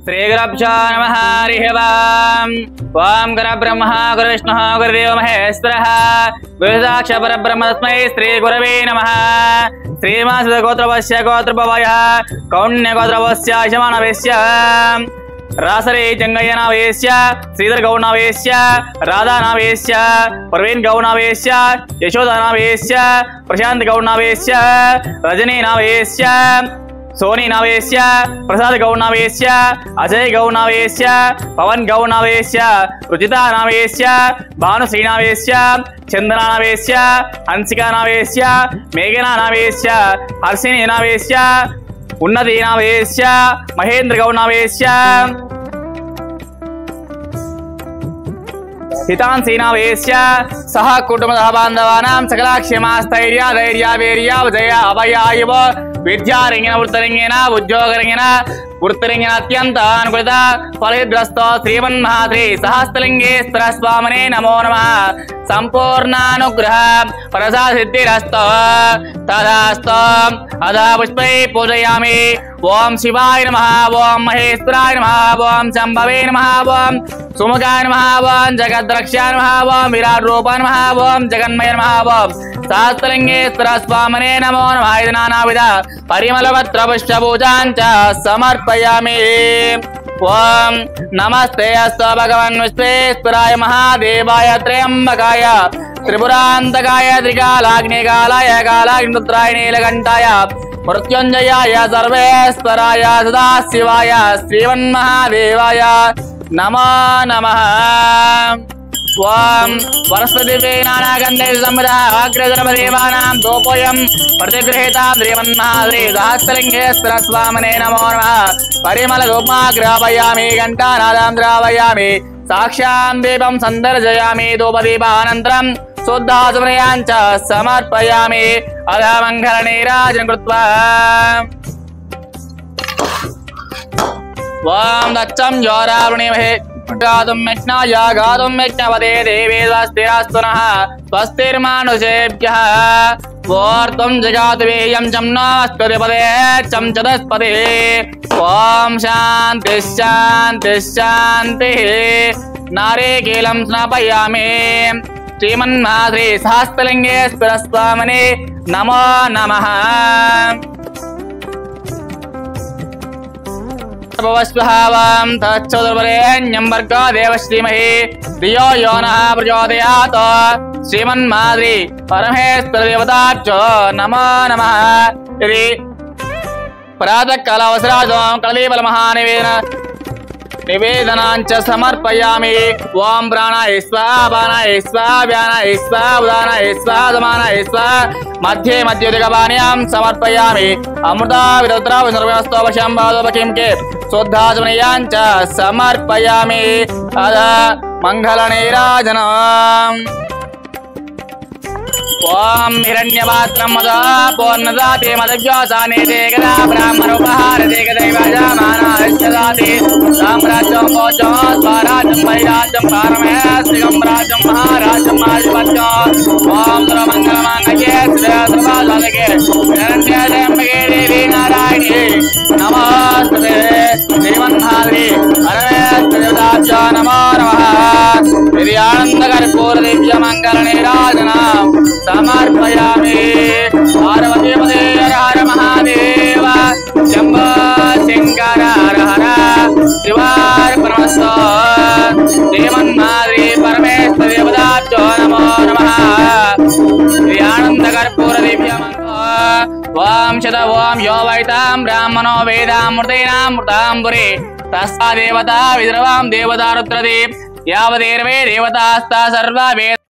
श्रीगुरुभ्यो नमः हरिः ओम्। ओम गुरुब्रह्मा गुरुविष्णुः गुरुदेवो महेश्वरः गुरुसाक्षात् परब्रह्म तस्मै श्रीगुरवे नमः। श्रीमासगोत्रवस्य गोत्रपवयः कौण्यगोत्रवस्य यजमानवेस्य रासरे जंगयनावेस्य श्रीधर गौणावेस्य राधानावेस्य प्रवीण गौणावेस्य यशोदानावेस्य प्रशांत गौणावेस्य रजनी नावेस्य सोनी नावेस्य प्रसाद गौणावेस्य अजय गौणावेस्य पवन गौणावेस्य रुचिता नावेस्य भानुश्री नावेस्य चंदना नावेस्य हंसिका नावेस्य मेघना नावेस्य हर्षिणी नावेस्य उन्नति नावेस्य महेंद्र गौणावेस्य हितांसी नावेस्य सह कुटुंब बांधवानां सकला क्षेमास्थैर्य धैर्य वीर्य विजय अभयायव विद्यारंगिन वृत्तरंगिन उद्योगरंगिन वृत्तरंगिन अत्यंत अनुकूलित फलद्रस्त श्रीमन्महाद्री सहस्त्रलिंगे स्वामने नमो नमः। संपूर्णानुग्रह प्रसाद सिद्धिरस्तु तदास्तु अधा पुष्पै पूजयामि। ओम शिवाय नमः, ओम महेश्वराय नमः, ओम शंभवे नमः, ओम सुमुखाय नमः, ओम जगद्रक्षाय नमः, ओम विराट रूपाय नमः, ओम जगन्मय नमः, ओम सहस्रलिंगेश्वर स्वामने नमो नमः। इति नानाविध परिमलपत्र पुष्पपूजां च समर्पयामि। ओम नमस्ते अस्तु भगवान् विश्वेश्वराय महादेवाय त्र्यंबकाय त्रिपुरान्तकाय त्रिकालाग्निकालाय कालाग्निरुद्राय नीलकण्ठाय मृत्युंजयाय सर्वेश्वराय सदाशिवाय श्रीमन्महादेवाय नमो नमः। ओम वरस्पति नानागंधे संविदा अग्रजनदेवानां दोपोयं प्रतिगृहीता श्रीमन्महाद्री सहस्रलिंगेश्वर स्वामने नमो नमः। परिमल धूपमाग्रापयामि घंटानादं द्रावयामि साक्षां दीपं सन्दर्शयामि धूपदीपानन्तरं शुद्धाचमनीयां च समर्पयामि। अथ मङ्गलनीराजनं कृत्वा ओम दक्षं ज्वारावृणीमहे गातुं यज्ञाय गातुं यज्ञपदे देवे स्वस्तिरस्तु नः स्वस्तिर्मानुषेभ्यः। वोर्त्वं जगातवेयं चं नमस्कृतिपदे चं चतुष्पदे। ओम शान्तिः शान्तिः शान्तिः। नारिकेलं स्नापयामि। श्रीमन्महाद्री सहस्रलिंगेश्वर स्वामने नमो नमः। भवस्वहावां तच्छोदरवरेण्यं भर्गो देवश्रीमहि धियो यो नः प्रचोदयात्। श्रीमन्महाद्री परमेश्वर देवताभ्यो नमो नमः। यदि प्रातःकालावसरादं कदलीफलमहानिवेदनाञ्च समर्पयामि। ओम प्राणाय स्वाहा अपानाय स्वाहा व्यानाय स्वाहा उदानाय स्वाहा समानाय स्वाहा मध्ये मध्योदिकपानीयां समर्पयामि। अमृता विरुद्रा विसर्वस्तोपशं बाधोपकिं के शुद्धाचमनीयां च समर्पयामि। अथ मङ्गलनीराजनम्। ओम हिरण्यपात्रं मद पूर्णदाते मदव्यासाने देगदा ब्राह्मणोपहारते गदैवजामानाश्चदाते साम्राज्यं भोजं स्वराज्यं वैराज्यं पारमेश्वरं राज्यं महाराज्यं आधिपत्यम्। ओम सर्वमङ्गलमाङ्गल्ये शिवे सर्वसाधके शरण्ये त्र्यम्बके देवी नारायणी नमोस्तुते। श्रीमन्महाद्री परमेश्वरदेवताभ्यो नमो नमः। यदि आनन्दकर्पूरदिव्यमङ्गलनीराजनं समर्पयामि। पार्वतीपदे हर हर महादेव शंभो शंकर हर हर शिवार्पणमस्तु। श्रीमन्महाद्री परमेश्वर देवताभ्यो नमो नमः। श्री आनन्दकर्पूरदिव्यमङ्गलम्। ओम शत ओम यो वैतां ब्राह्मणो वेदामृतेनामृताम्बुरे तस्सा देवता विद्रवां देवता रुद्रदे यावदेर्वे देवतास्ता सर्वा वेद